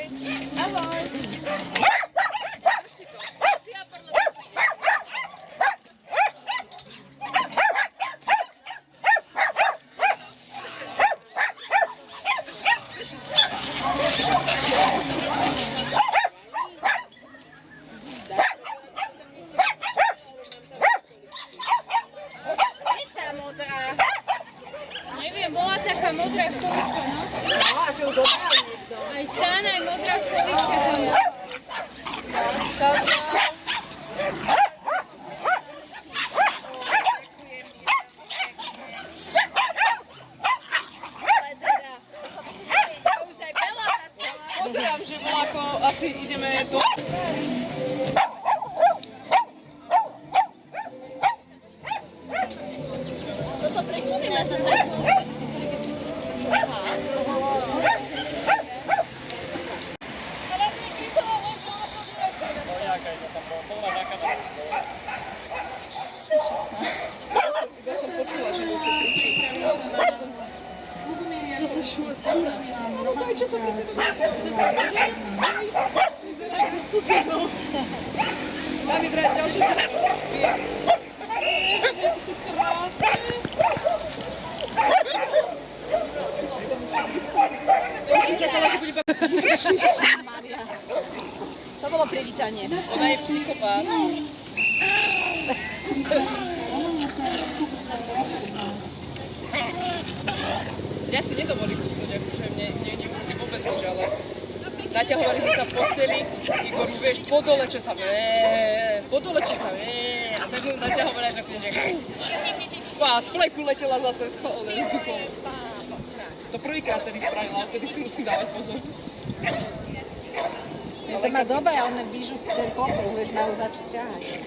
Ahoj. Neviem, bola taká modrá stolička, no. No, a čo, zobral niekto? Aj stána, aj modrá stolička tam. Čau, čau. Už aj Bela začala. Pozerám, že voľako asi ideme do... Toto prečo mi nás tam začalo, že si chceli keď šuchá? Teraz mi kričala, ona som direktor. Iba som počula, že niečo kričí. No dajte sa prosím do miesta. Dá mi drať ďalšie Mária. To bolo privítanie. Ona je psychopát. Ja si nedovolím pustiť, akože mne vôbec nič, ale naťahovali by sa v posteli, Igor, vieš, podoleče sa, a tak ho naťahovali, že z fleku letela zase schválené s duchom. To prvýkrát tedy spravila, odtedy si musím dávať pozor. To má doba, a one blížu ten popol, veď majú začať ťahať.